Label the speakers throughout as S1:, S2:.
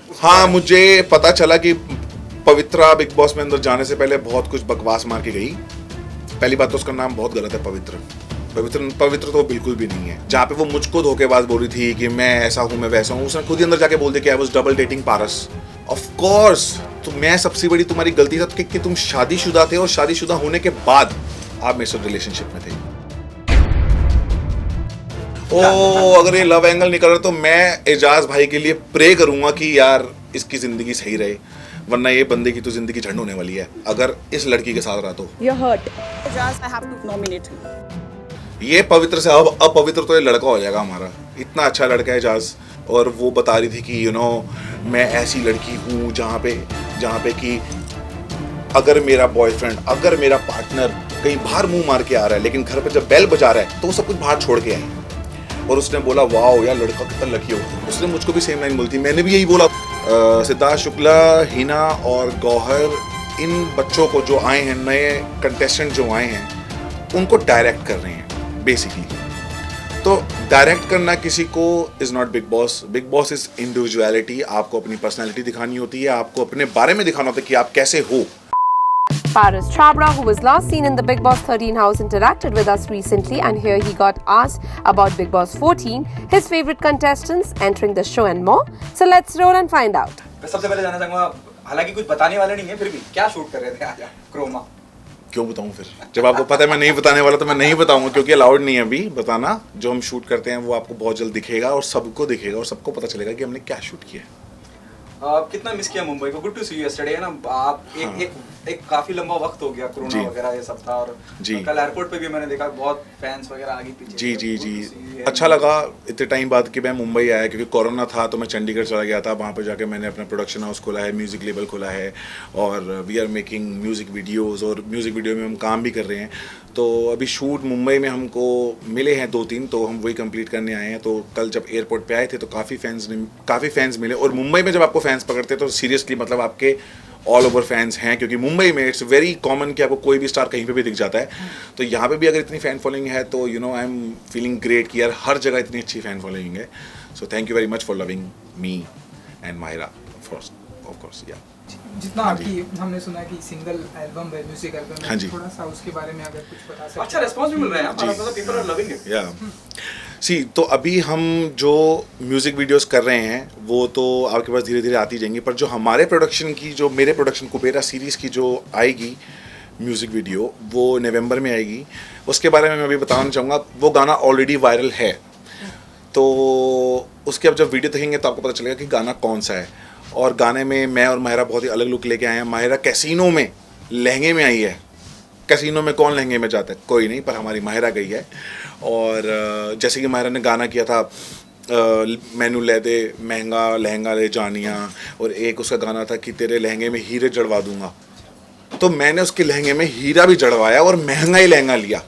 S1: हाँ, मुझे पता चला कि पवित्रा बिग बॉस में अंदर जाने से पहले बहुत कुछ बकवास मार के गई। पहली बात तो उसका नाम बहुत गलत है, पवित्र। पवित्र पवित्र तो बिल्कुल भी नहीं है। जहाँ पे वो मुझको धोखेबाज बोल रही थी कि मैं ऐसा हूँ, मैं वैसा हूँ, उसने खुद ही अंदर जाके बोल दिया कि I was double dating Paras. Of course, तो मैं सबसे बड़ी तुम्हारी गलती था कि तुम शादीशुदा थे और शादीशुदा होने के बाद आप मेरे साथ रिलेशनशिप में थे। ओ, अगर ये लव एंगल नहीं कर रहा तो मैं एजाज भाई के लिए प्रे करूंगा कि यार इसकी जिंदगी सही रहे, वरना ये बंदे की तो जिंदगी झंड होने वाली है अगर इस लड़की के साथ रहा तो।
S2: You're hurt. Just I have to nominate him.
S1: ये पवित्र से अब अपवित्र तो ये लड़का हो जाएगा हमारा। इतना अच्छा लड़का है एजाज, और वो बता रही थी कि मैं ऐसी लड़की हूँ जहाँ पे कि अगर मेरा बॉयफ्रेंड, अगर मेरा पार्टनर कहीं बाहर मुंह मार के आ रहा है लेकिन घर पर जब बेल बजा रहा है तो वो सब कुछ बाहर छोड़ के आए। और उसने बोला वाओ यार लड़का कितना लकी हो। उसने मुझको भी सेम लाइन बोली थी, मैंने भी यही बोला। सिद्धार्थ शुक्ला, हिना और गौहर, इन बच्चों को जो आए हैं, नए कंटेस्टेंट जो आए हैं, उनको डायरेक्ट कर रहे हैं बेसिकली। तो डायरेक्ट करना किसी को is not big boss. Big boss is individuality. आपको अपनी पर्सनैलिटी दिखानी होती है, आपको अपने बारे में दिखाना होता है कि आप कैसे हो।
S3: Paras Chhabra, who was last seen in the Big Boss 13 house, interacted with us recently, and here he got asked about Big Boss 14, his favorite contestants entering the show, and more. So let's roll and find out.
S4: मैं सबसे पहले जानना चाहूंगा, हालांकि कुछ बताने वाले नहीं है, फिर भी क्या शूट कर रहे थे आज क्रोमा?
S1: क्यों बताऊं फिर? जब आपको पता है मैं नहीं बताने वाला तो मैं नहीं बताऊंगा, क्योंकि अलाउड नहीं है अभी बताना। जो हम शूट करते हैं वो आपको बहुत जल्द दिखेगा और सबको दिखेगा और सबको पता चलेगा कि हमने क्या शूट किया है।
S4: कितना मिस किया मुंबई को? Good to see you yesterday, है ना? आप एक काफी लंबा वक्त हो गया, कोरोना वगैरह ये सब था, और कल एयरपोर्ट पे भी मैंने देखा बहुत फैंस वगैरह आगे पीछे।
S1: जी अच्छा लगा इतने टाइम बाद कि मैं मुंबई आया, क्योंकि कोरोना था तो मैं चंडीगढ़ चला गया था। वहाँ पर जाके मैंने अपना प्रोडक्शन हाउस खोला है, म्यूज़िक लेबल खोला है, और we are making music videos, और म्यूज़िक वीडियो में हम काम भी कर रहे हैं। तो अभी शूट मुंबई में हमको मिले हैं 2-3, तो हम वही कंप्लीट करने आए हैं। तो कल जब एयरपोर्ट पे आए थे तो काफ़ी फैंस मिले, और मुंबई में जब आपको फैंस पकड़ते हैं तो सीरियसली मतलब आपके ऑल ओवर फैंस हैं, क्योंकि मुंबई में इट्स वेरी कॉमन कि आपको कोई भी स्टार कहीं पे भी दिख जाता है। तो यहाँ पे भी अगर इतनी फ़ैन फॉलोइंग है तो आई एम फीलिंग ग्रेट कि यार हर जगह इतनी अच्छी फ़ैन फॉलोइंग है। So thank you very much for loving me and Mahira of course. या
S5: जितना आपकी हमने सुना कि सिंगल एल्बम है, म्यूजिक एल्बम है,
S1: हाँ जी,
S5: थोड़ा सा उसके बारे में अगर कुछ बता सकते।
S4: अच्छा रिस्पांस भी मिल रहा है, मतलब पीपल आर लविंग इट।
S1: या सी, तो अभी हम जो म्यूज़िक वीडियोस कर रहे हैं वो तो आपके पास धीरे धीरे आती जाएंगी, पर जो हमारे प्रोडक्शन की, जो मेरे प्रोडक्शन कुबेरा सीरीज़ की जो आएगी म्यूज़िक वीडियो, वो नवंबर में आएगी। उसके बारे में मैं अभी बताना चाहूँगा। वो गाना ऑलरेडी वायरल है, तो उसके अब जब वीडियो देखेंगे तो आपको पता चलेगा कि गाना कौन सा है। और गाने में मैं और माहिरा बहुत ही अलग लुक लेके आए हैं। माहिरा कैसीनो में लहंगे में आई है। कैसीनो में कौन लहंगे में जाता है? कोई नहीं, पर हमारी माहिरा गई है। और जैसे कि माहिरा ने गाना किया था मैनू ले दे महंगा लहंगा ले जानिया, और एक उसका गाना था कि तेरे लहंगे में हीरे जड़वा दूंगा। तो मैंने उसके लहंगे में हीरा भी जड़वाया और महंगा ही लहंगा लिया।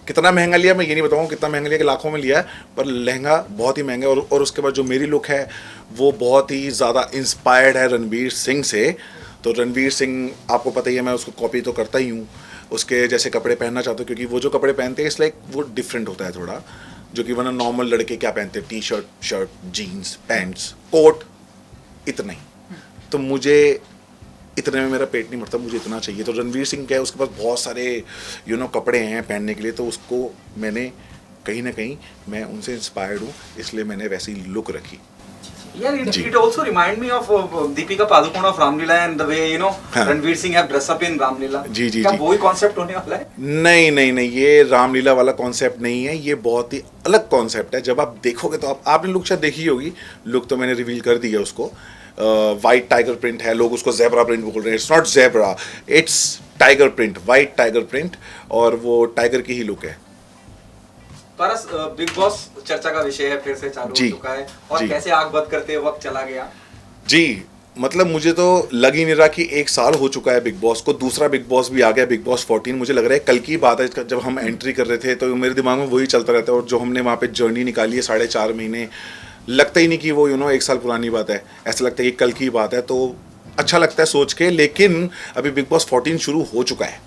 S1: कितना महंगा लिया मैं ये नहीं बताऊँगा, कितना महंगा लिया कि लाखों में लिया है, पर लहंगा बहुत ही महंगा है। और उसके बाद जो मेरी लुक है वो बहुत ही ज़्यादा इंस्पायर्ड है रणवीर सिंह से। तो रणवीर सिंह आपको पता ही है, मैं उसको कॉपी तो करता ही हूँ, उसके जैसे कपड़े पहनना चाहता हूँ, क्योंकि वो जो कपड़े पहनते हैं इस लाइक वो डिफरेंट होता है थोड़ा, जो कि वरना नॉर्मल लड़के क्या पहनते हैं, T shirt, jeans, pants, coat, इतना ही। तो मुझे इतने में मेरा पेट नहीं भरता, मुझे इतना चाहिए। तो रणवीर सिंह क्या है, उसके पास बहुत सारे कपड़े हैं पहनने के लिए, तो उसको मैंने कहीं ना कहीं मैं उनसे इंस्पायर्ड हूँ, इसलिए मैंने वैसी लुक रखी।
S4: यार it also remind me of Deepika Padukone of Ramlila, and the way Ranveer Singh have dressed up in Ramlila.
S1: जी
S4: क्या वही कॉन्सेप्ट होने वाला है?
S1: नहीं, ये रामलीला वाला कॉन्सेप्ट नहीं है, ये बहुत ही अलग कॉन्सेप्ट है। जब आप देखोगे तो आपने लुक शायद देखी होगी, लुक तो मैंने रिवील कर दी है उसको। वाइट टाइगर प्रिंट है, लोग उसको जेब्रा प्रिंट बोल रहे हैं। It's not zebra, it's tiger print, white tiger print, और वो टाइगर की ही लुक है।
S4: पारस, बिग बॉस चर्चा का विषय है, फिर से चालू हो चुका है, और कैसे आग बंद करते वक्त चला गया
S1: जी। मतलब मुझे तो लग ही नहीं रहा कि 1 साल हो चुका है बिग बॉस को। दूसरा बिग बॉस भी आ गया, बिग बॉस 14। मुझे लग रहा है कल की बात है, जब हम एंट्री कर रहे थे तो मेरे दिमाग में वही चलता रहता है। और जो हमने वहाँ पे जर्नी निकाली है 4.5 महीने, लगता ही नहीं कि वो 1 साल पुरानी बात है। ऐसा लगता है कि कल की बात है, तो अच्छा लगता है सोच के। लेकिन अभी बिग बॉस 14 शुरू हो चुका है,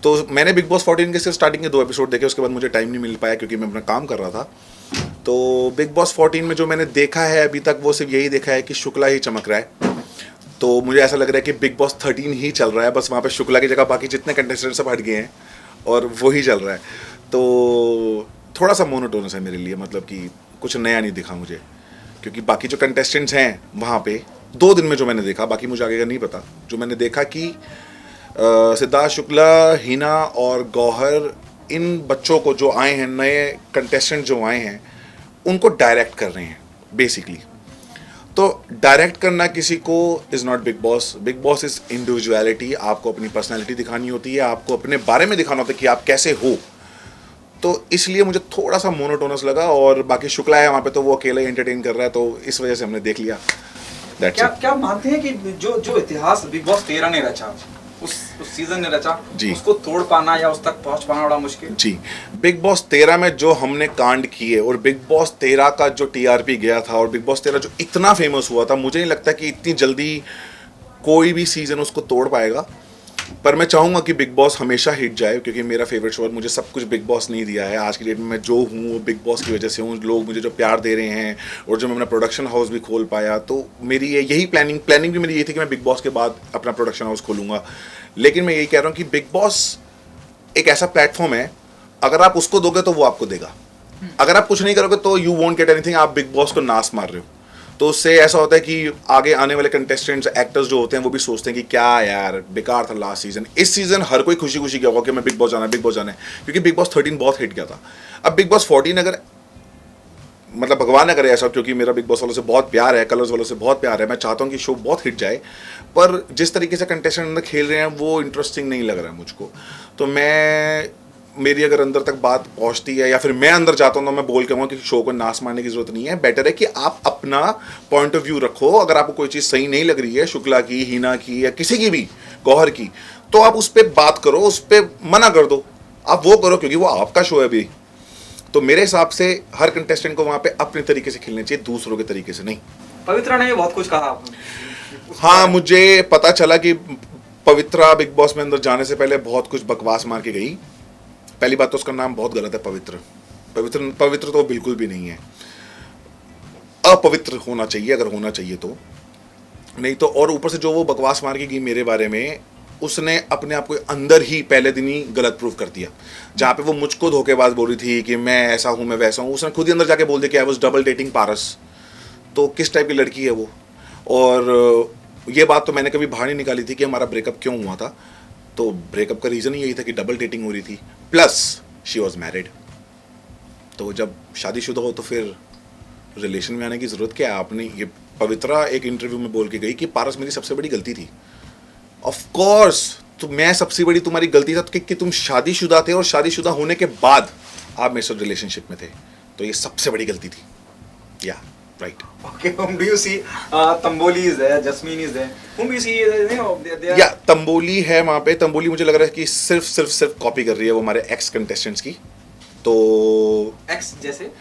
S1: तो मैंने बिग बॉस 14 के सिर्फ स्टार्टिंग के 2 एपिसोड देखे, उसके बाद मुझे टाइम नहीं मिल पाया क्योंकि मैं अपना काम कर रहा था। तो बिग बॉस 14 में जो मैंने देखा है अभी तक वो सिर्फ यही देखा है कि शुक्ला ही चमक रहा है। तो मुझे ऐसा लग रहा है कि बिग बॉस 13 ही चल रहा है, बस वहाँ पे शुक्ला की जगह बाकी जितने कंटेस्टेंट सब हट गए हैं और वो ही चल रहा है। तो थोड़ा सा मोनोटोनस है मेरे लिए, मतलब कि कुछ नया नहीं दिखा मुझे, क्योंकि बाकी जो कंटेस्टेंट्स हैं वहाँ पे 2 दिन में जो मैंने देखा, बाकी मुझे आगे का नहीं पता, जो मैंने देखा कि सिद्धार्थ शुक्ला, हिना और गौहर, इन बच्चों को जो आए हैं, नए कंटेस्टेंट जो आए हैं, उनको डायरेक्ट कर रहे हैं बेसिकली। तो डायरेक्ट करना किसी को is not big boss. Big boss is individuality. आपको अपनी पर्सनैलिटी दिखानी होती है, आपको अपने बारे में दिखाना होता है कि आप कैसे हो। तो इसलिए मुझे थोड़ा सा मोनोटोनस लगा, और बाकी शुक्ला है वहाँ पे तो वो अकेला ही एंटरटेन कर रहा है, तो इस वजह से हमने देख लिया।
S4: क्या मानते हैं कि जो इतिहास बिग बॉस 13 ने रचा, उस सीजन ने रचा जी, उसको तोड़ पाना या उस तक पहुंच पाना बड़ा मुश्किल जी।
S1: बिग बॉस 13 में जो हमने कांड किए और बिग बॉस 13 का जो टीआरपी गया था और बिग बॉस 13 जो इतना फेमस हुआ था, मुझे नहीं लगता कि इतनी जल्दी कोई भी सीजन उसको तोड़ पाएगा। पर मैं चाहूँगा कि बिग बॉस हमेशा हिट जाए, क्योंकि मेरा फेवरेट शो, मुझे सब कुछ बिग बॉस नहीं दिया है। आज की डेट में मैं जो हूँ वो बिग बॉस की वजह से हूँ। लोग मुझे जो प्यार दे रहे हैं और जो मैं अपना प्रोडक्शन हाउस भी खोल पाया, तो मेरी यही प्लानिंग भी मेरी ये थी कि मैं बिग बॉस के बाद अपना प्रोडक्शन हाउस खोलूँगा। लेकिन मैं यही कह रहा हूँ कि बिग बॉस एक ऐसा प्लेटफॉर्म है, अगर आप उसको दोगे तो वो आपको देगा। अगर आप कुछ नहीं करोगे तो यू वोंट गेट एनीथिंग। आप बिग बॉस को नाश मार रहे हो। तो उससे ऐसा होता है कि आगे आने वाले कंटेस्टेंट्स, एक्टर्स जो होते हैं, वो भी सोचते हैं कि क्या यार बेकार था लास्ट सीजन। इस सीजन हर कोई खुशी खुशी गया होगा कि मैं बिग बॉस जाना है, बिग बॉस जाना है, क्योंकि बिग बॉस 13 बहुत हिट गया था। अब बिग बॉस 14 अगर, मतलब भगवान ना करे ऐसा, क्योंकि मेरा बिग बॉस वालों से बहुत प्यार है, कलर्स वालों से बहुत प्यार है, मैं चाहता हूँ कि शो बहुत हिट जाए, पर जिस तरीके से कंटेस्टेंट अंदर खेल रहे हैं वो इंटरेस्टिंग नहीं लग रहा है मुझको। तो मेरी अगर अंदर तक बात पहुंचती है या फिर मैं अंदर जाता हूँ तो मैं बोल के कहूँगा कि शो को नाश मारने की जरूरत नहीं है। बेटर है कि आप अपना पॉइंट ऑफ व्यू रखो। अगर आपको कोई चीज़ सही नहीं लग रही है, शुक्ला की, हिना की या किसी की भी, गौहर की, तो आप उस पर बात करो, उस पर मना कर दो, आप वो करो, क्योंकि वो आपका शो है अभी। तो मेरे हिसाब से हर कंटेस्टेंट को वहाँ पे अपने तरीके से खेलना चाहिए, दूसरों के तरीके से नहीं।
S4: पवित्रा ने बहुत कुछ कहा।
S1: हाँ, मुझे पता चला कि पवित्रा बिग बॉस में अंदर जाने से पहले बहुत कुछ बकवास मार के गई। पहली बात तो उसका नाम बहुत गलत है, पवित्र तो बिल्कुल भी नहीं है, अपवित्र होना चाहिए अगर होना चाहिए तो, नहीं तो। और ऊपर से जो वो बकवास मार के गई मेरे बारे में, उसने अपने आप को अंदर ही पहले दिन ही गलत प्रूफ कर दिया। जहाँ पे वो मुझको धोखेबाज बोल रही थी कि मैं ऐसा हूँ, मैं वैसा हूँ, उसने खुद ही अंदर जाके बोल दिया कि आई वाज डबल डेटिंग पारस। तो किस टाइप की लड़की है वो। और ये बात तो मैंने कभी बाहर नहीं निकाली थी कि हमारा ब्रेकअप क्यों हुआ था। तो ब्रेकअप का रीज़न ही यही था कि डबल डेटिंग हो रही थी, प्लस शी वॉज मैरिड। तो जब शादीशुदा हो तो फिर रिलेशन में आने की ज़रूरत क्या है। आपने ये, पवित्रा एक इंटरव्यू में बोल के गई कि पारस मेरी सबसे बड़ी गलती थी। ऑफ कोर्स, तो मैं सबसे बड़ी तुम्हारी गलती था कि तुम शादीशुदा थे और शादीशुदा होने के बाद आप मेरे साथ रिलेशनशिप में थे, तो ये सबसे बड़ी गलती थी। या right.
S4: Okay, whom do you see? Tamboli is there, Jasmine is there. Whom do you see? You know, they are...
S1: या तंबोली है वहाँ पे। तंबोली मुझे लग रहा है कि सिर्फ कॉपी कर रही है वो हमारे एक्स कंटेस्टेंट्स की। तो
S4: एक्स जैसे,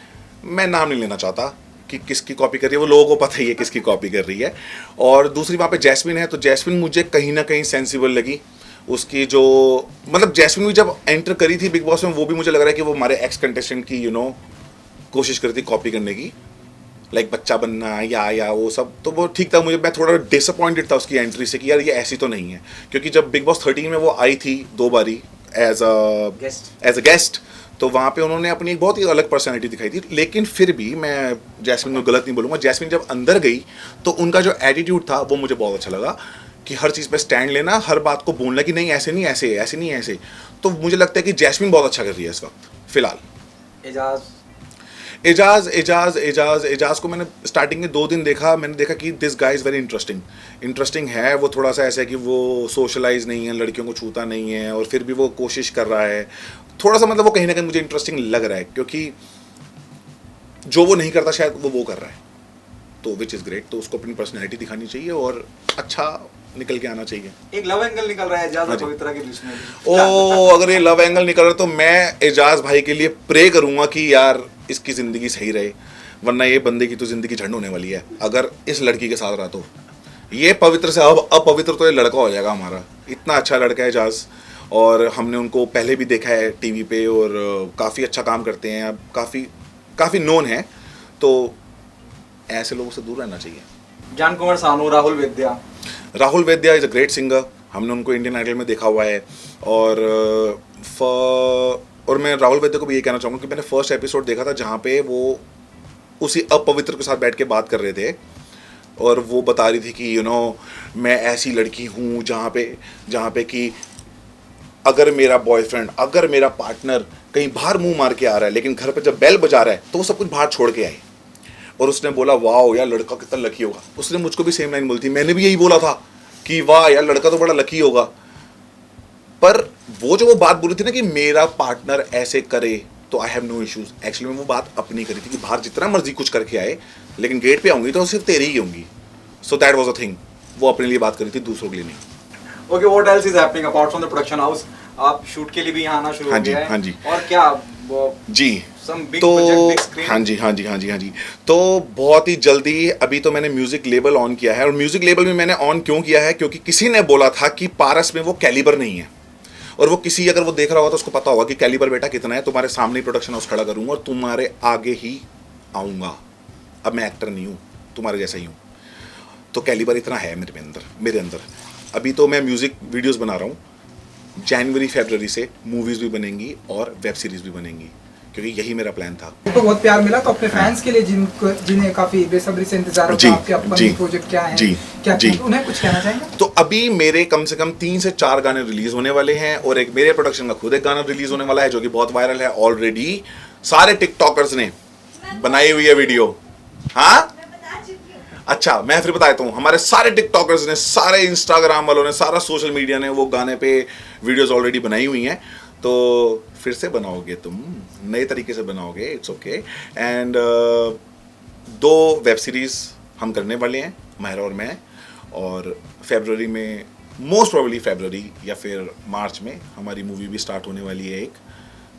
S1: मैं नाम नहीं लेना चाहता कि किसकी कॉपी कर रही है, वो लोगों को पता ही है किसकी कॉपी कर रही है। और दूसरी वहाँ पे जैस्मिन है, तो जैस्मिन मुझे कहीं ना कहीं सेंसिबल लगी। उसकी जो, मतलब जैस्मिन भी जब एंटर करी थी बिग बॉस में, वो भी मुझे लग रहा है कि वो हमारे एक्स कंटेस्टेंट की कोशिश करी थी कॉपी करने की, लाइक बच्चा बनना या वो सब। तो वो ठीक था। मैं थोड़ा डिसअपॉइंटेड था उसकी एंट्री से कि यार ये ऐसी तो नहीं है, क्योंकि जब बिग बॉस 13 में वो आई थी 2 बारी एज अ गेस्ट, तो वहाँ पे उन्होंने अपनी एक बहुत ही अलग पर्सनैलिटी दिखाई थी। लेकिन फिर भी मैं जैस्मिन को गलत नहीं बोलूँगा। जैस्मिन जब अंदर गई तो उनका जो एटीट्यूड था वो मुझे बहुत अच्छा लगा, कि हर चीज़ पे स्टैंड लेना, हर बात को बोलना कि नहीं ऐसे नहीं, ऐसे नहीं ऐसे। तो मुझे लगता है कि जैस्मिन बहुत अच्छा कर रही है इस वक्त फिलहाल। एजाज को मैंने स्टार्टिंग में 2 दिन देखा, मैंने देखा कि this guy is very interesting है। वो थोड़ा सा ऐसा है कि वो सोशलाइज नहीं है, लड़कियों को छूता नहीं है, और फिर भी वो कोशिश कर रहा है थोड़ा सा, मतलब वो कहीं ना कहीं मुझे इंटरेस्टिंग लग रहा है, क्योंकि जो वो नहीं करता शायद वो कर रहा है, तो विच इज़ ग्रेट। तो उसको अपनी पर्सनैलिटी दिखानी चाहिए और अच्छा निकल के आना चाहिए।
S4: एक लव एंगल निकल रहा है एजाज और पवित्रा के बीच में।
S1: अगर ये लव एंगल निकल रहा है तो मैं एजाज भाई के लिए प्रे करूंगा कि यार इसकी ज़िंदगी सही रहे, वरना ये बंदे की तो ज़िंदगी झंड होने वाली है अगर इस लड़की के साथ रहा तो। ये पवित्र से अब अपवित्र तो ये लड़का हो जाएगा हमारा। इतना अच्छा लड़का है एजाज, और हमने उनको पहले भी देखा है टीवी पे, और काफ़ी अच्छा काम करते हैं। अब काफ़ी काफ़ी नोन है, तो ऐसे लोगों से दूर रहना चाहिए।
S4: जान कुमार सानू, राहुल वैद्या।
S1: राहुल वैद्या इज़ अ ग्रेट सिंगर, हमने उनको इंडियन आइडल में देखा हुआ है। और मैं राहुल वैद्या को भी ये कहना चाहूँगा कि मैंने फर्स्ट एपिसोड देखा था जहाँ पे वो उसी अपवित्र के साथ बैठ के बात कर रहे थे, और वो बता रही थी कि मैं ऐसी लड़की हूँ जहाँ पे कि अगर मेरा बॉयफ्रेंड, अगर मेरा पार्टनर कहीं बाहर मुंह मार के आ रहा है, लेकिन घर पे जब बेल बजा रहा है तो वो सब कुछ बाहर छोड़ के आए। और उसने बोला वाह यार लड़का कितना लकी होगा। उसने मुझको भी सेम लाइन बोली थी, मैंने भी यही बोला था कि वाह यार लड़का तो बड़ा लकी होगा। पर वो बात बोली थी ना कि मेरा पार्टनर ऐसे करे तो I have no issues, actually मैं वो बात अपनी करी थी कि बाहर जितना मर्जी कुछ करके आए, लेकिन गेट पे आऊंगी तो सिर्फ तेरी ही होंगी। So that was a thing, वो अपने लिए बात करी थी, दूसरों के लिए नहीं।
S4: Okay, what else is happening apart from the production house? आप शूट के लिए भी यहाँ आना शुरू हो गया है?
S1: हाँ जी।
S4: और क्या
S1: जी,
S4: तो
S1: हाँ जी, तो बहुत ही जल्दी अभी तो मैंने म्यूजिक लेबल ऑन किया है। और म्यूजिक लेबल में मैंने ऑन क्यों किया है, क्योंकि किसी ने बोला था कि पारस में वो कैलिबर नहीं है, और वो किसी अगर वो देख रहा होगा तो उसको पता होगा कि कैलिबर बेटा कितना है। तुम्हारे सामने प्रोडक्शन हाउस खड़ा करूंगा और तुम्हारे आगे ही आऊँगा। अब मैं एक्टर नहीं हूँ, तुम्हारे जैसा ही हूँ, तो कैलिबर इतना है मेरे अंदर। अभी तो मैं म्यूजिक वीडियोस बना रहा हूँ, जनवरी फरवरी से मूवीज भी बनेंगी और वेब सीरीज भी बनेंगी, क्योंकि यही मेरा प्लान था।
S5: तो बहुत प्यार मिला, तो अपने फैंस के लिए जिन्हें काफी बेसब्री से इंतजार होता है आपके अपकमिंग प्रोजेक्ट क्या है, क्या उन्हें कुछ कहना चाहेंगे?
S1: तो अभी मेरे कम से कम 3 से 4 गाने रिलीज होने वाले हैं, और एक मेरे प्रोडक्शन का खुद एक गाना रिलीज होने वाला है जो कि बहुत वायरल है ऑलरेडी। सारे टिकटॉकर्स ने बनाई हुई है वीडियो। हाँ अच्छा, मैं फिर बता देता हूँ, हमारे सारे टिकटॉकर्स ने, सारे इंस्टाग्राम वालों ने, सारा सोशल मीडिया ने वो गाने पे वीडियोस ऑलरेडी बनाई हुई हैं। तो फिर से बनाओगे तुम, नए तरीके से बनाओगे, it's okay. And 2 web series हम करने वाले हैं, माहिरा और मैं, और फरवरी में, मोस्ट प्रोबेबली फरवरी या फिर मार्च में हमारी मूवी भी स्टार्ट होने वाली है एक।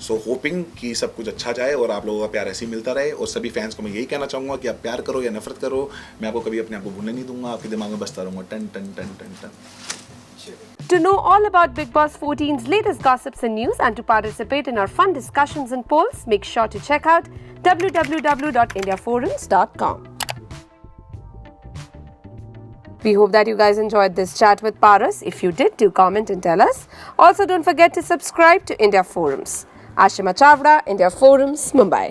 S1: सो होपिंग कि सब कुछ अच्छा जाए और आप लोगों का प्यार ऐसे ही मिलता रहे। और सभी फैंस को मैं यही कहना चाहूँगा कि आप प्यार करो या नफरत करो, मैं आपको कभी अपने आप को भूलने नहीं दूंगा, आपके दिमाग में बसता रहूँगा टन टन टन टन टन।
S3: To know all about Big Boss 14's latest gossips and news and to participate in our fun discussions and polls, make sure to check out www.indiaforums.com. We hope that you guys enjoyed this chat with Paras. If you did, do comment and tell us. Also, don't forget to subscribe to India Forums. Ashima Chavda, India Forums, Mumbai.